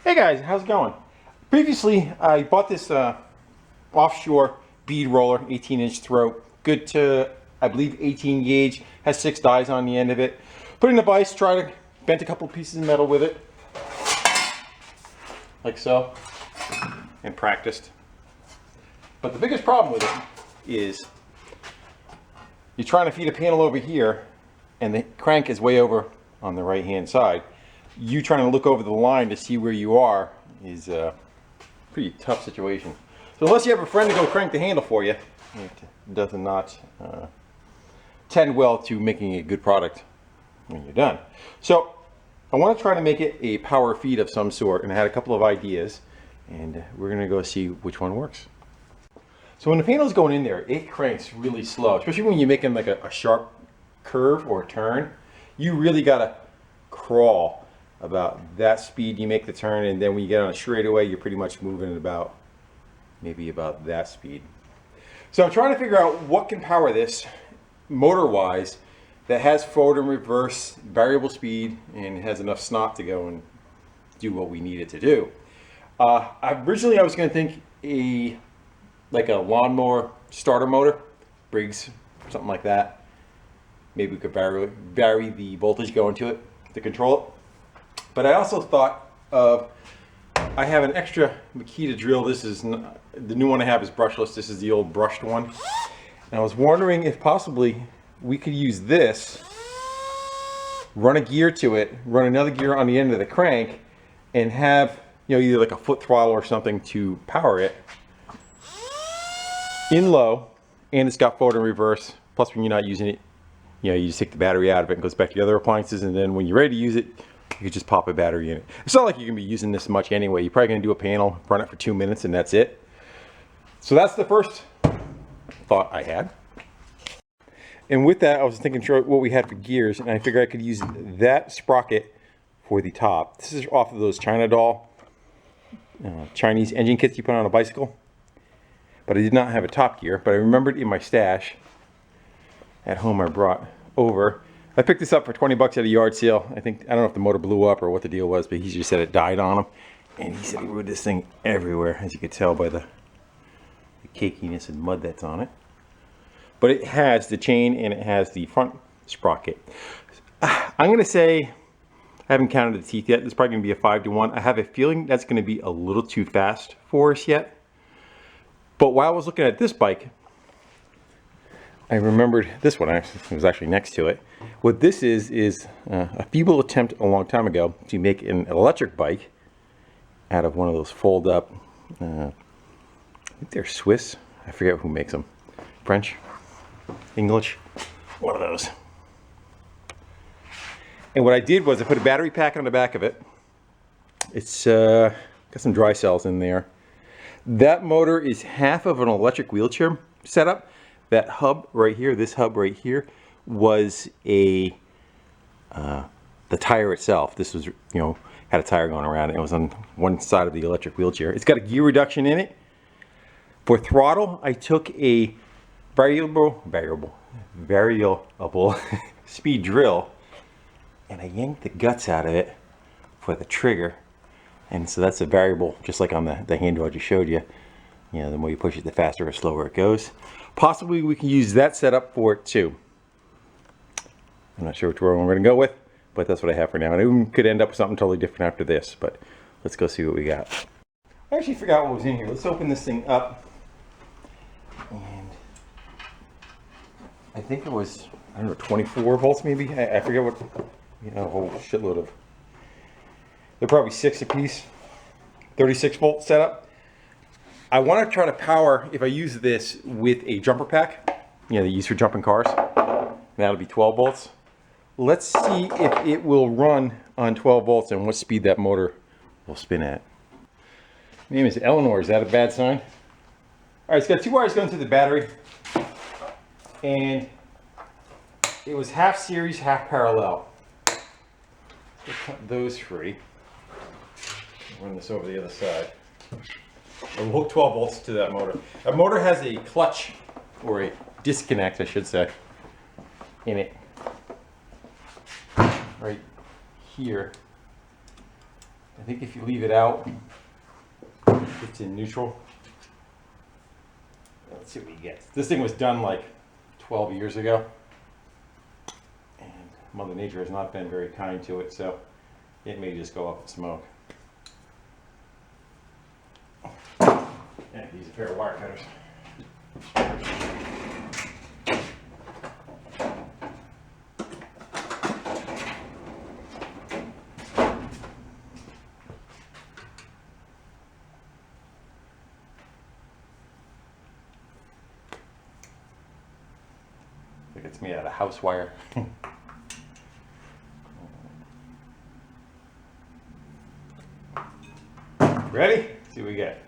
Hey guys, how's it going? Previously, I bought this offshore bead roller, 18-inch throat, good to, I believe, 18 gauge, has 6 dies on the end of it. Put it in the vise, tried to bent a couple pieces of metal with it, like so, and practiced. But the biggest problem with it is you're trying to feed a panel over here, and the crank is way over on the right-hand side. You trying to look over the line to see where you are is a pretty tough situation. So unless you have a friend to go crank the handle for you, it does not tend well to making a good product when you're done. So I want to try to make it a power feed of some sort, and I had a couple of ideas, and we're going to go see which one works. So when the panel's going in there, it cranks really slow, especially when you're making like a sharp curve or turn. You really got to crawl about that speed you make the turn, and then when you get on a straightaway, you're pretty much moving at about maybe about that speed. So I'm trying to figure out what can power this motor wise that has forward and reverse variable speed and has enough snot to go and do what we need it to do. Originally I was going to think like a lawnmower starter motor, Briggs, something like that. Maybe we could vary the voltage going to it to control it. But I also thought of, I have an extra Makita drill. This is not, the new one I have is brushless. This is the old brushed one. And I was wondering if possibly we could use this, run a gear to it, run another gear on the end of the crank, and have, you know, either like a foot throttle or something to power it in low, and it's got forward and reverse. Plus when you're not using it, you know, you just take the battery out of it and goes back to the other appliances, and then when you're ready to use it, you can just pop a battery in it. It's not like you're gonna be using this much anyway. You're probably gonna do a panel, run it for 2 minutes, and that's it. So that's the first thought I had. And with that, I was thinking what we had for gears, and I figured I could use that sprocket for the top. This is off of those China doll, Chinese engine kits you put on a bicycle. But I did not have a top gear, but I remembered in my stash at home I brought over. I picked this up for 20 bucks at a yard sale. I don't know if the motor blew up or what the deal was, but he just said it died on him. And he said he rode this thing everywhere, as you could tell by the cakiness and mud that's on it. But it has the chain and it has the front sprocket. I'm gonna say, I haven't counted the teeth yet. It's probably gonna be a 5-to-1. I have a feeling that's gonna be a little too fast for us yet. But while I was looking at this bike, I remembered this one. It was actually next to it. What this is a feeble attempt a long time ago to make an electric bike out of one of those fold-up, I think they're Swiss. I forget who makes them. French? English? One of those. And what I did was I put a battery pack on the back of it. It's got some dry cells in there. That motor is half of an electric wheelchair setup. That hub right here, this hub right here, was the tire itself. This was, you know, had a tire going around it. It was on one side of the electric wheelchair. It's got a gear reduction in it. For throttle, I took a variable speed drill, and I yanked the guts out of it for the trigger. And so that's a variable, just like on the handle I just showed you. You know, the more you push it, the faster or slower it goes. Possibly we can use that setup for it too. I'm not sure which one we're going to go with, but that's what I have for now. And it could end up with something totally different after this, but let's go see what we got. I actually forgot what was in here. Let's open this thing up. And I think it was, I don't know, 24 volts maybe? I forget what, you know, a whole shitload of. They're probably 6 a piece, 36 volt setup. I want to try to power, if I use this with a jumper pack, you know, they use for jumping cars, that'll be 12 volts. Let's see if it will run on 12 volts and what speed that motor will spin at. My name is Eleanor, is that a bad sign? All right, it's got 2 wires going to the battery, and it was half series, half parallel. Let's cut those free. Run this over the other side. We'll hook 12 volts to that motor. That motor has a clutch, or a disconnect I should say, in it. Right here. I think if you leave it out, it's in neutral. Let's see what you get. This thing was done like 12 years ago, and Mother Nature has not been very kind to it, so it may just go up in smoke. Yeah, use a pair of wire cutters. I think it's made out of house wire. Ready? Let's see what we get.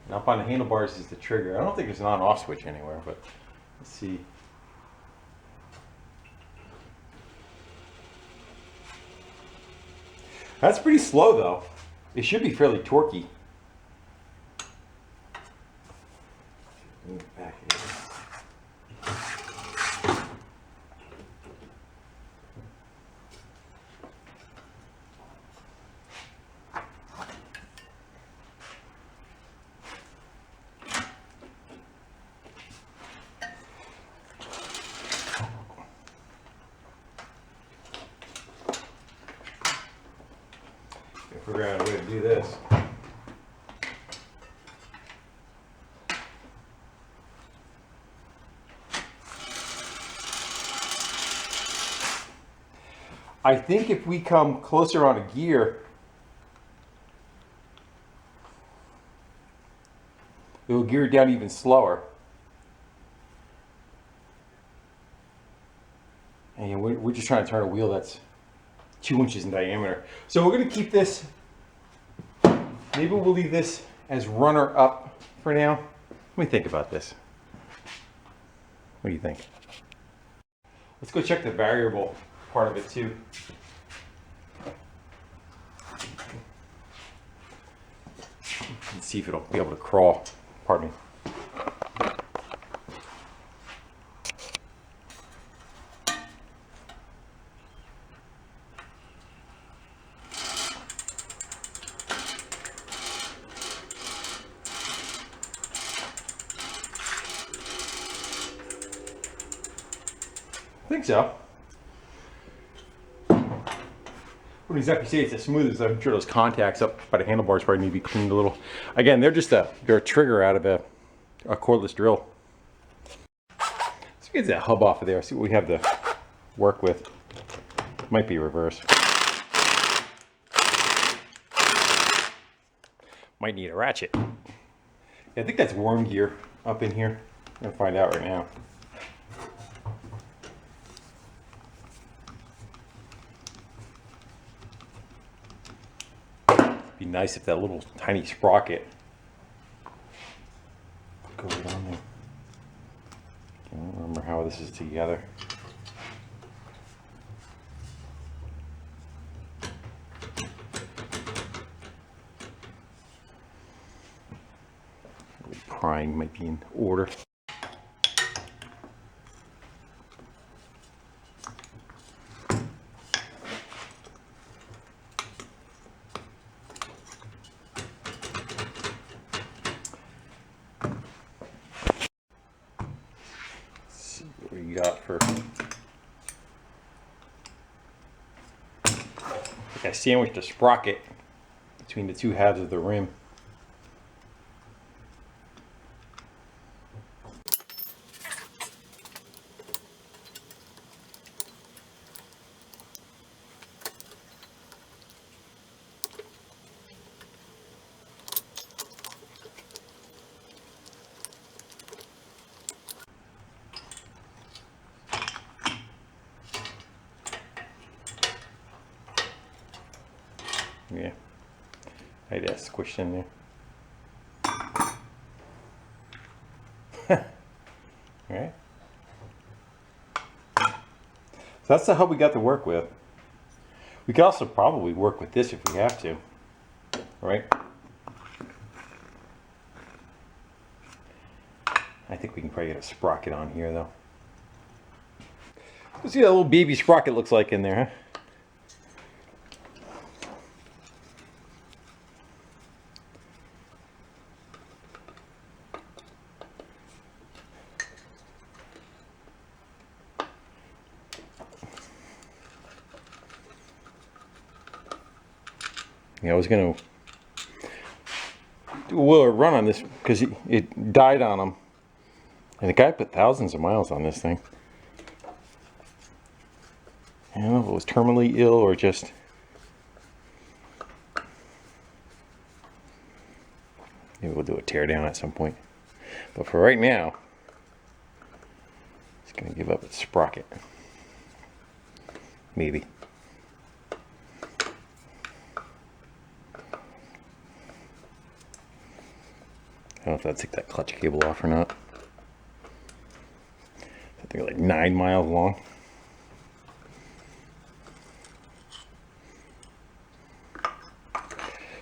And up on the handlebars is the trigger. I don't think there's an on-off switch anywhere, but let's see. That's pretty slow though. It should be fairly torquey. Back here. Figure out a way to do this. I think if we come closer on a gear, it will gear down even slower. And we're just trying to turn a wheel that's 2 inches in diameter. So we're going to keep this, maybe we'll leave this as runner up for now. Let me think about this. What do you think? Let's go check the variable part of it too. And see if it'll be able to crawl. Pardon me. I think so. Wouldn't exactly say it's as smooth as I'm sure those contacts up by the handlebars probably need to be cleaned a little. Again, they're a trigger out of a cordless drill. Let's get that hub off of there. See what we have to work with. Might be reverse. Might need a ratchet. Yeah, I think that's worm gear up in here. I'm gonna find out right now. Be nice if that little tiny sprocket goes on there. I don't remember how this is together. Prying might be in order. Got for I sandwiched a sprocket between the two halves of the rim. Yeah, I had that squished in there. Alright. So that's the hub we got to work with. We could also probably work with this if we have to. Right? I think we can probably get a sprocket on here though. Let's see what that little baby sprocket looks like in there, huh? Yeah, I was gonna do a run on this because it died on him, and the guy put thousands of miles on this thing. I don't know if it was terminally ill or just. Maybe we'll do a tear down at some point, but for right now, it's gonna give up its sprocket. Maybe. I don't know if I'd take that clutch cable off or not. I think they're like 9 miles long.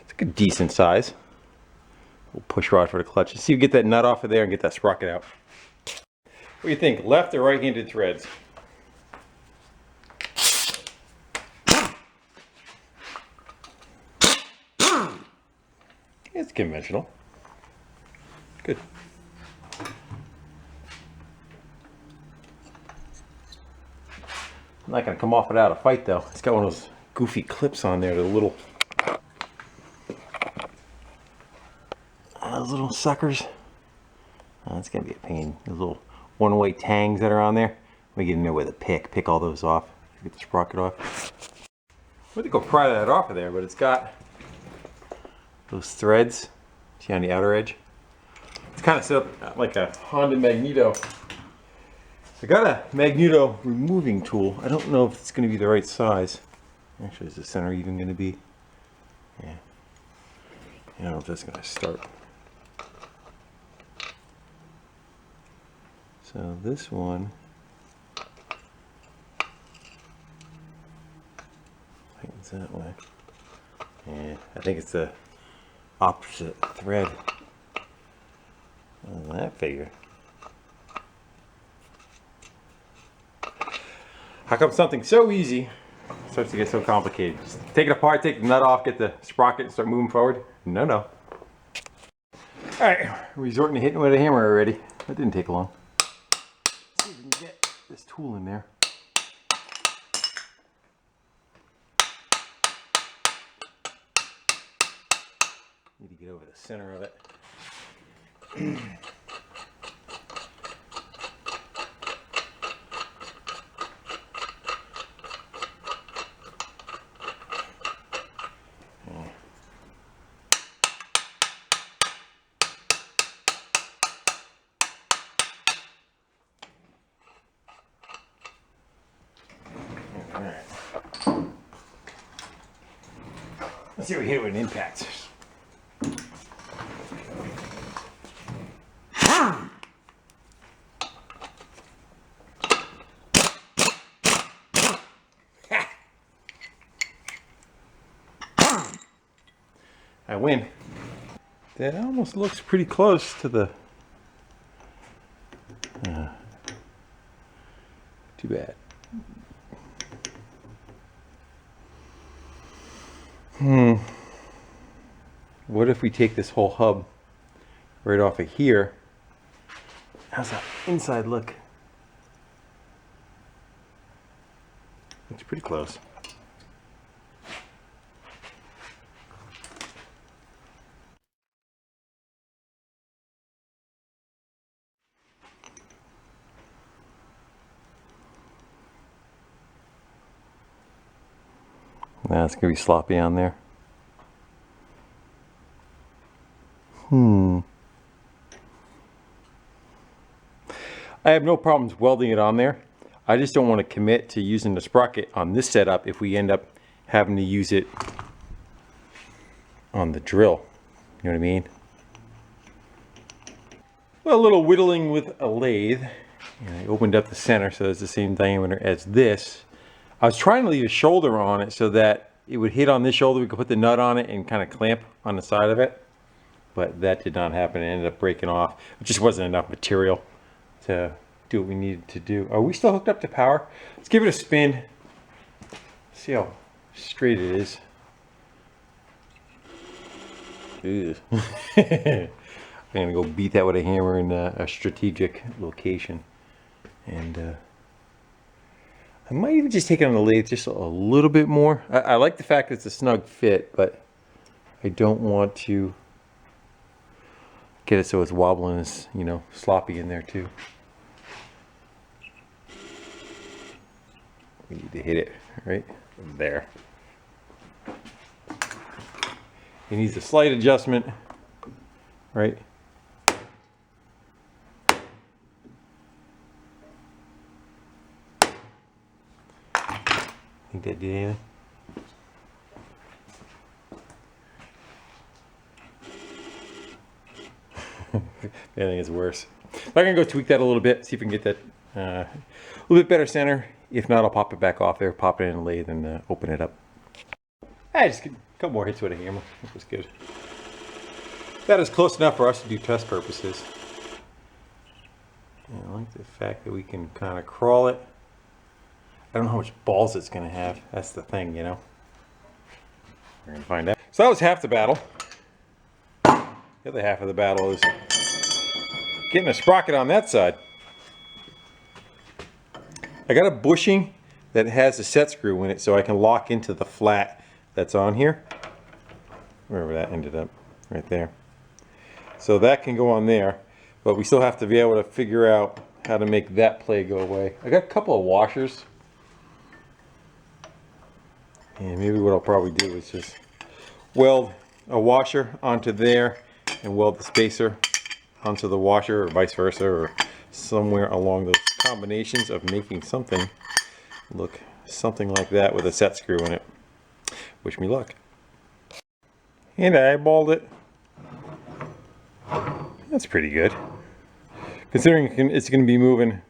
It's a good decent size. We'll push rod for the clutch. Let's see if we get that nut off of there and get that sprocket out. What do you think? Left or right-handed threads? It's conventional. Good. I'm not going to come off without a fight though. It's got one of those goofy clips on there, the little those little suckers. Oh, it's going to be a pain. Those little one-way tangs that are on there. We get in there with a pick all those off. Get the sprocket off. I'm going to go pry that off of there, but it's got those threads. See on the outer edge? It's kind of set up like a Honda Magneto. I got a Magneto removing tool. I don't know if it's going to be the right size. Actually, is the center even going to be? Yeah. I don't know if that's going to start. So this one, tightens that way. Yeah, I think it's the opposite thread. Well, that figure. How come something so easy starts to get so complicated? Just take it apart, take the nut off, get the sprocket, and start moving forward? No, no. All right, resorting to hitting with a hammer already. That didn't take long. Let's see if we can get this tool in there. Need to get over the center of it. Let's see what we hit with an impact. I win. That almost looks pretty close to the. Too bad. What if we take this whole hub right off of here? How's that inside look? Looks pretty close. Nah, it's gonna be sloppy on there. I have no problems welding it on there. I just don't want to commit to using the sprocket on this setup if we end up having to use it on the drill. You know what I mean? Well, a little whittling with a lathe. And I opened up the center so it's the same diameter as this. I was trying to leave a shoulder on it so that it would hit on this shoulder. We could put the nut on it and kind of clamp on the side of it. but that did not happen. It ended up breaking off. It just wasn't enough material to do what we needed to do. Are we still hooked up to power? Let's give it a spin. See how straight it is. Ew. I'm gonna go beat that with a hammer in a strategic location, and I might even just take it on the lathe just a little bit more. I like the fact that it's a snug fit, but I don't want to get it so it's wobbling, as you know, sloppy in there too. We need to hit it right there. It needs a slight adjustment, right? Think that did anything? I think it's worse. I'm gonna go tweak that a little bit, see if we can get that a little bit better center. If not, I'll pop it back off there, pop it in the lathe, and open it up. Just a couple more hits with a hammer. That was good. That is close enough for us to do test purposes. And I like the fact that we can kind of crawl it. I don't know how much balls it's going to have. That's the thing, you know. We're going to find out. So that was half the battle. The other half of the battle is getting a sprocket on that side. I got a bushing that has a set screw in it so I can lock into the flat that's on here. Wherever that ended up, right there. So that can go on there, but we still have to be able to figure out how to make that play go away. I got a couple of washers. And maybe what I'll probably do is just weld a washer onto there and weld the spacer onto the washer, or vice versa, or somewhere along those combinations of making something look something like that with a set screw in it. Wish me luck. And I eyeballed it. That's pretty good. Considering it's going to be moving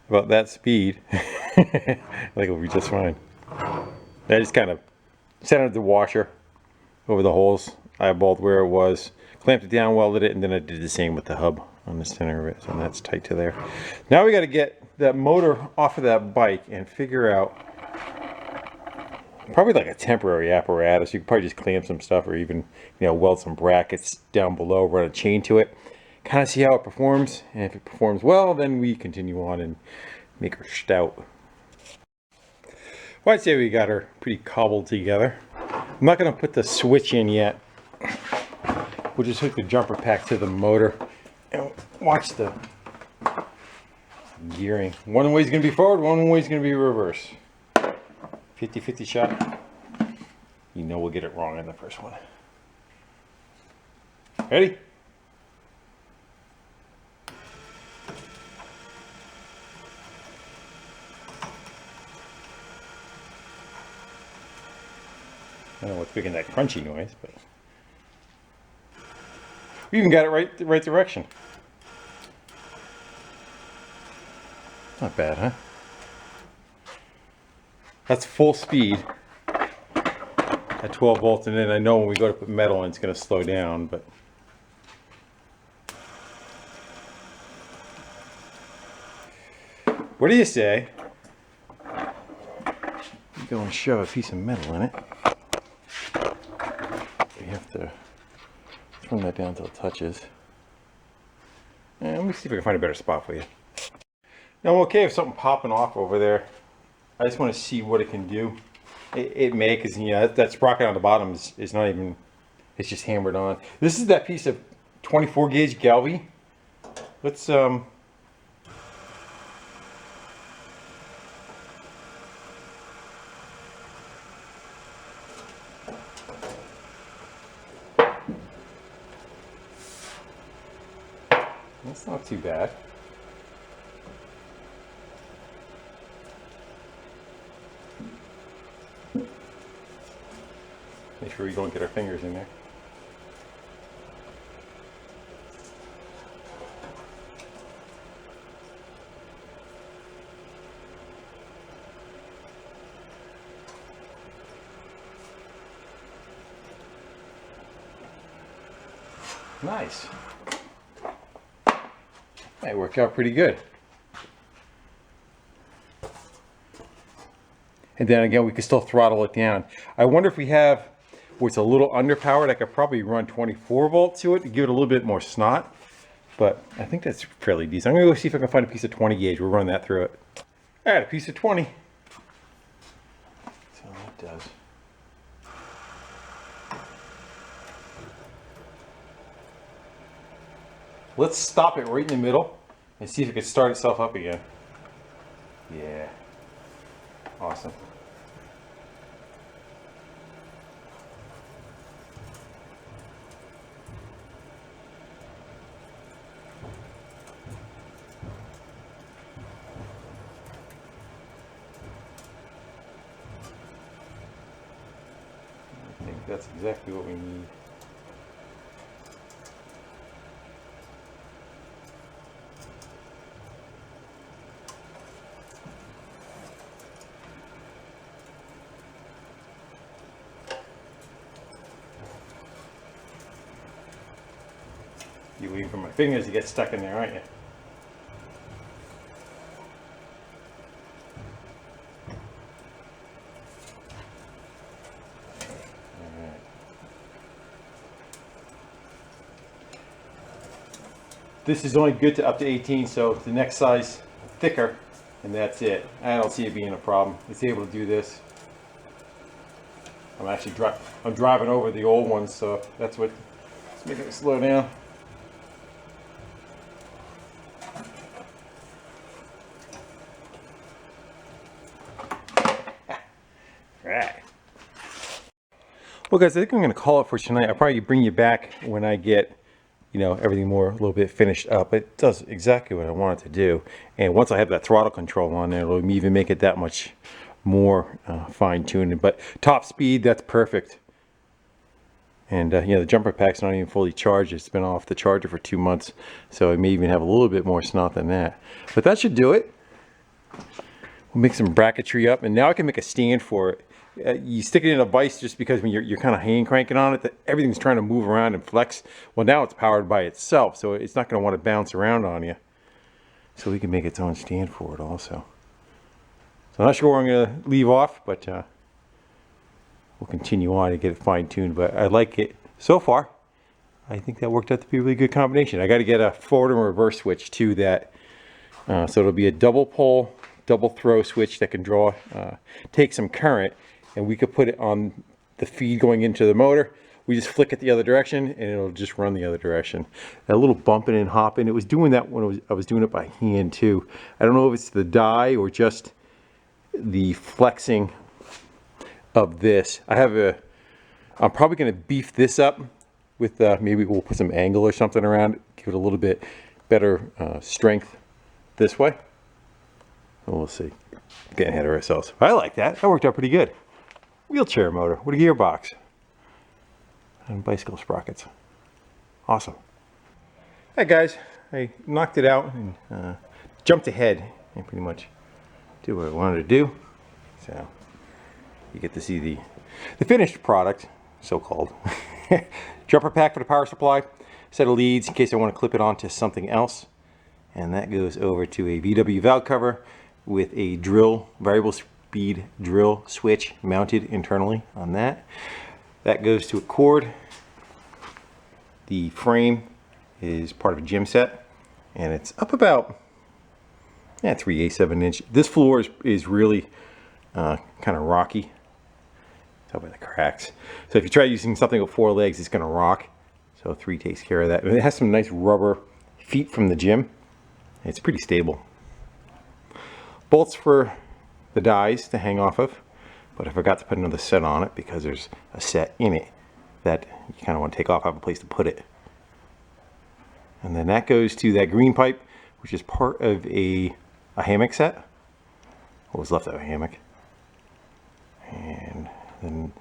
about that speed, I think it'll be just fine. I just kind of centered the washer over the holes, eyeballed where it was, clamped it down, welded it, and then I did the same with the hub on the center of it, so that's tight to there. Now we got to get that motor off of that bike and figure out probably like a temporary apparatus. You could probably just clamp some stuff, or even, you know, weld some brackets down below, run a chain to it, kind of see how it performs, and if it performs well, then we continue on and make her stout. Well, I'd say we got her pretty cobbled together. I'm not going to put the switch in yet. We'll just hook the jumper pack to the motor and watch the gearing. One way is going to be forward, one way is going to be reverse. 50-50 shot. You know we'll get it wrong in the first one. Ready? I don't know what's making that crunchy noise, but we even got it the right direction. Not bad, huh? That's full speed at 12 volts, and then I know when we go to put metal in, it's going to slow down, but what do you say? You go and shove a piece of metal in it. You have to turn that down until it touches. And let me see if I can find a better spot for you. Now I'm okay with something popping off over there. I just want to see what it can do. It may, because, you know, that sprocket on the bottom is not even, it's just hammered on. This is that piece of 24 gauge Galvy. Let's that's not too bad. Make sure we don't get our fingers in there. Nice. That worked out pretty good. And then again, we can still throttle it down. I wonder if we have where it's a little underpowered, I could probably run 24 volts to it to give it a little bit more snot. But I think that's fairly decent. I'm gonna go see if I can find a piece of 20 gauge. We'll run that through it. All right, a piece of 20. That's all that does. Let's stop it right in the middle and see if it can start itself up again. Yeah, awesome. I think that's exactly what we need. You're waiting for my fingers to get stuck in there, aren't you? Alright. This is only good to up to 18, so the next size thicker, and that's it. I don't see it being a problem. It's able to do this. I'm actually driving over the old ones, so that's what. Let's make it slow down. Well guys, I think I'm going to call it for tonight. I'll probably bring you back when I get, you know, everything more a little bit finished up. It does exactly what I want it to do. And once I have that throttle control on there, it'll even make it that much more fine-tuned. But top speed, that's perfect. And you know, the jumper pack's not even fully charged. It's been off the charger for 2 months. So it may even have a little bit more snot than that. But that should do it. We'll make some bracketry up. And now I can make a stand for it. You stick it in a vise just because when you're kind of hand cranking on it, that everything's trying to move around and flex. Well, now it's powered by itself, so it's not going to want to bounce around on you. So we can make its own stand for it also. So I'm not sure where I'm going to leave off, but we'll continue on to get it fine-tuned. But I like it so far. I think that worked out to be a really good combination. I got to get a forward and reverse switch to that. So it'll be a double pole, double throw switch that can draw, take some current. And we could put it on the feed going into the motor. We just flick it the other direction and it'll just run the other direction. A little bumping and hopping. It was doing that when I was doing it by hand too. I don't know if it's the die or just the flexing of this. I'm probably going to beef this up with maybe we'll put some angle or something around it, give it a little bit better strength this way. And we'll see. Getting ahead of ourselves. I like that. That worked out pretty good. Wheelchair motor with a gearbox and bicycle sprockets. Awesome. Hey guys, I knocked it out and jumped ahead and pretty much did what I wanted to do. So you get to see the finished product, so-called. Jumper pack for the power supply, set of leads in case I want to clip it onto something else, and that goes over to a VW valve cover with a variable speed drill switch mounted internally on that. That goes to a cord. The frame is part of a gym set, and it's up about 3/8 of an inch. This floor is really kind of rocky. Tell by the cracks. So if you try using something with 4 legs, it's going to rock. So 3 takes care of that. And it has some nice rubber feet from the gym. It's pretty stable. Bolts for the dies to hang off of, but I forgot to put another set on it because there's a set in it that you kind of want to take off, have a place to put it. And then that goes to that green pipe, which is part of a hammock set. What was left of a hammock. And then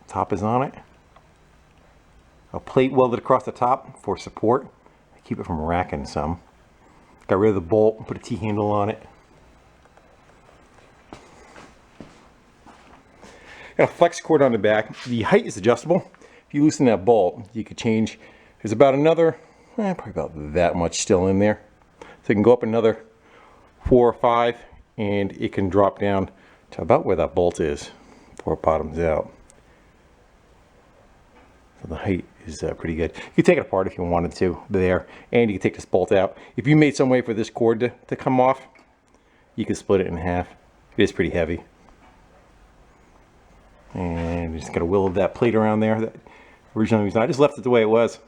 top is on it. A plate welded across the top for support. I keep it from racking some. Got rid of the bolt, put a T-handle on it. Got a flex cord on the back. The height is adjustable. If you loosen that bolt, you could change There's about another, probably about that much still in there. So it can go up another 4 or 5, and it can drop down to about where that bolt is before it bottoms out. So the height is pretty good. You can take it apart if you wanted to there, and you can take this bolt out. If you made some way for this cord to come off, you can split it in half. It is pretty heavy. And just got to whittle that plate around there. That originally was, I just left it the way it was.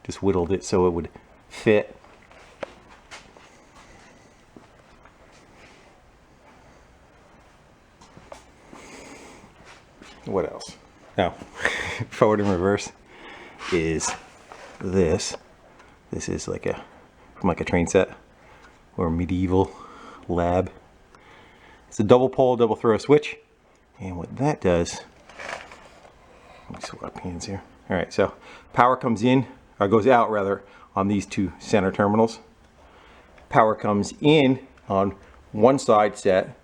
Just whittled it so it would fit. What else? Now, forward and reverse is this. This is like from like a train set or a medieval lab. It's a double pole, double throw switch. And what that does, let me swap hands here. All right, so power comes in, or goes out rather, on these 2 center terminals. Power comes in on one side set,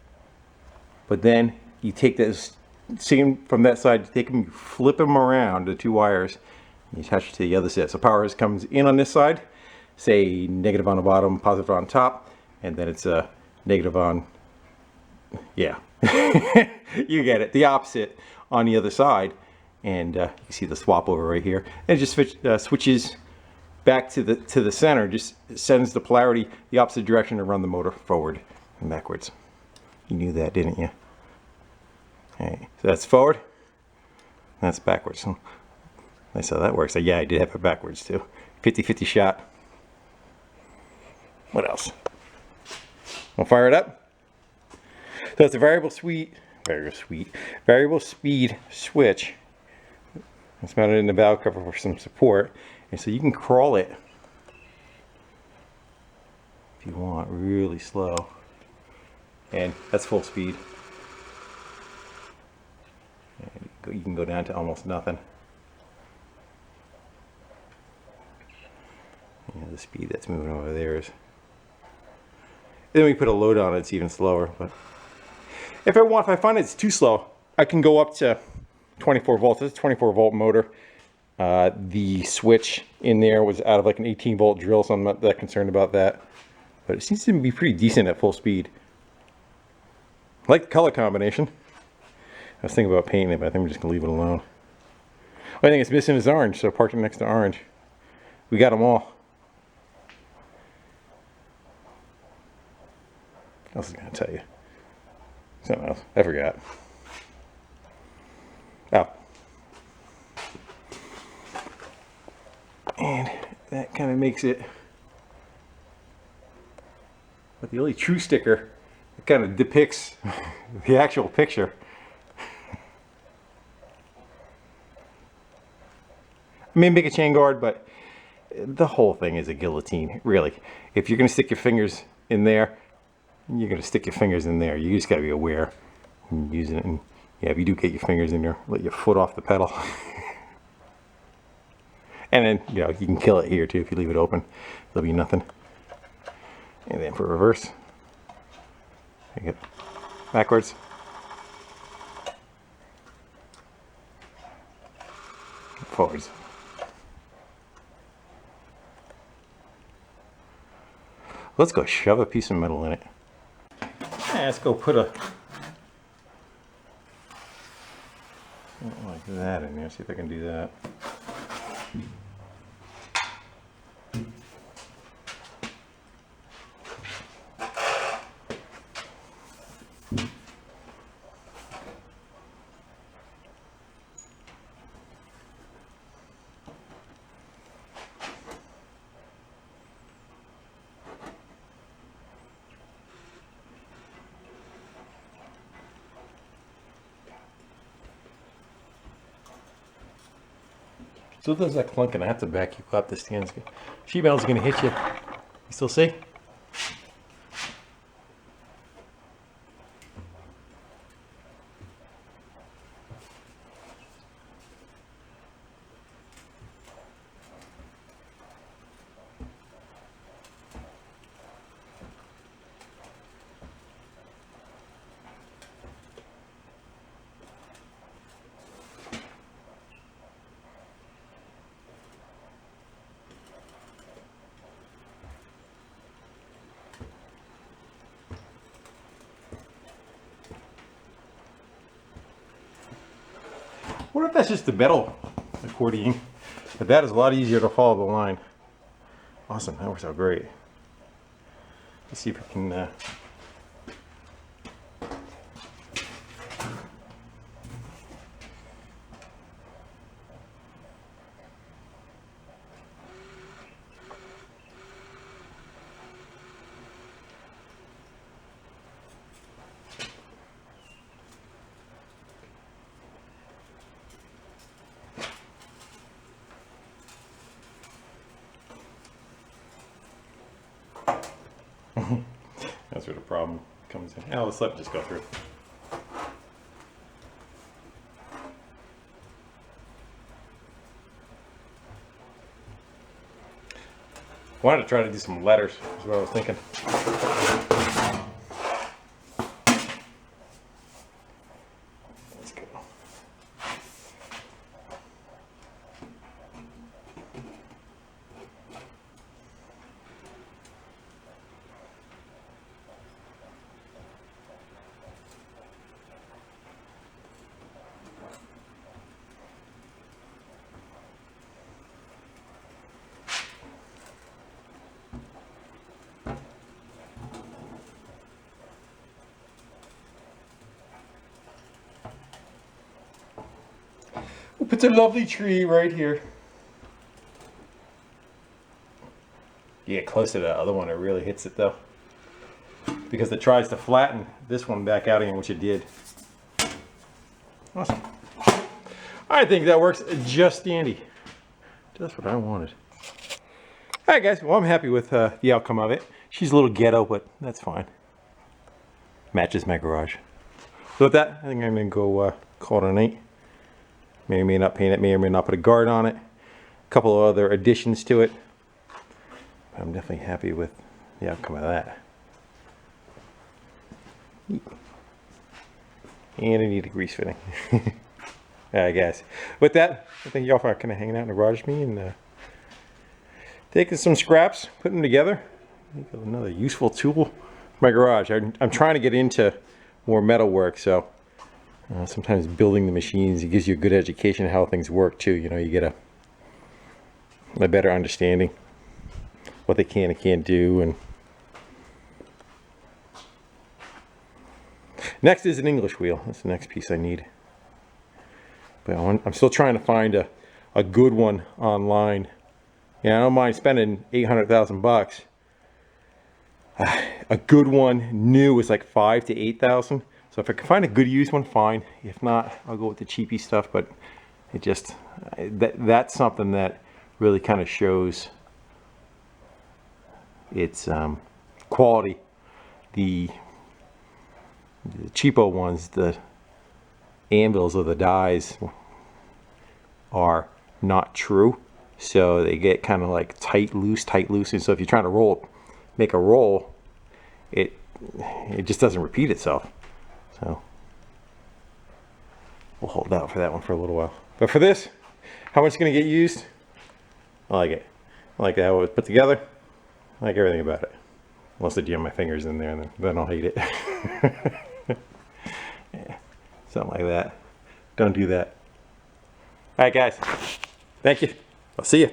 but then you take this, same from that side, you take them, you flip them around, the 2 wires, and you attach it to the other set. So power comes in on this side, say negative on the bottom, positive on top, and then it's a negative on, yeah, you get it, the opposite on the other side. And you can see the swap over right here, and it just switches back to the center, just sends the polarity the opposite direction to run the motor forward and backwards. You knew that, didn't you? Okay, so that's forward, that's backwards. So nice how that works. So yeah, I did have it backwards too. 50-50 shot. What else? We'll fire it up. So it's a variable speed switch. It's mounted in the valve cover for some support, and so you can crawl it if you want, really slow, and that's full speed. And you can go down to almost nothing. You know, the speed that's moving over there is. Then we put a load on it, it's even slower. But if I find it's too slow, I can go up to 24 volts. It's a 24 volt motor. The switch in there was out of like an 18 volt drill, so I'm not that concerned about that. But it seems to be pretty decent at full speed. I like the color combination. I was thinking about painting it, but I think I'm just gonna leave it alone. Only thing it's missing is orange, so park it next to orange. We got them all. What else is gonna tell you? Something else. I forgot. Oh. And that kind of makes it, but the only true sticker that kind of depicts the actual picture. I mean, make a chain guard, but the whole thing is a guillotine, really. If you're going to stick your fingers in there, you're going to stick your fingers in there. You just got to be aware when you're using it. And yeah, if you do get your fingers in there, let your foot off the pedal. And then, you know, you can kill it here too if you leave it open. There'll be nothing. And then for reverse, you get backwards. Forwards. Let's go shove a piece of metal in it. Let's go put a something like that in there. See if I can do that. So there's that clunk, and I have to back you up. The stand's sheet metal's gonna hit you. You still see? What if that's just the metal accordion? But that is a lot easier to follow the line. Awesome, that works out great. Let's see if we can that's where the problem comes in. Oh, let's let it just go through. Wanted to try to do some letters, is what I was thinking. Let's go. It's a lovely tree right here. You get close to the other one, it really hits it though. Because it tries to flatten this one back out again, which it did. Awesome. I think that works just dandy. Just what I wanted. Alright guys, well I'm happy with the outcome of it. She's a little ghetto, but that's fine. Matches my garage. So with that, I think I'm going to go call it a night. May or may not paint it, may or may not put a guard on it. A couple of other additions to it. But I'm definitely happy with the outcome of that. And I need a grease fitting. Alright guys, with that, I thank y'all for kind of hanging out in the garage with me and taking some scraps, putting them together. Another useful tool for my garage. I'm trying to get into more metal work, so sometimes building the machines, it gives you a good education of how things work too. You know, you get a better understanding what they can and can't do. And next is an English wheel. That's the next piece I need. But I'm still trying to find a good one online. Yeah, I don't mind spending 800,000 bucks. A good one new is like 5,000 to 8,000. So if I can find a good used one, fine. If not, I'll go with the cheapy stuff. But it just that's something that really kind of shows its quality. The cheapo ones, the anvils or the dies, are not true. So they get kind of like tight, loose. And so if you're trying to make a roll, it just doesn't repeat itself. So we'll hold out for that one for a little while. But for this, how much is going to get used? I like it. I like how it was put together. I like everything about it. Unless I jam my fingers in there, and then I'll hate it. Yeah, something like that. Don't do that. Alright guys, thank you. I'll see you.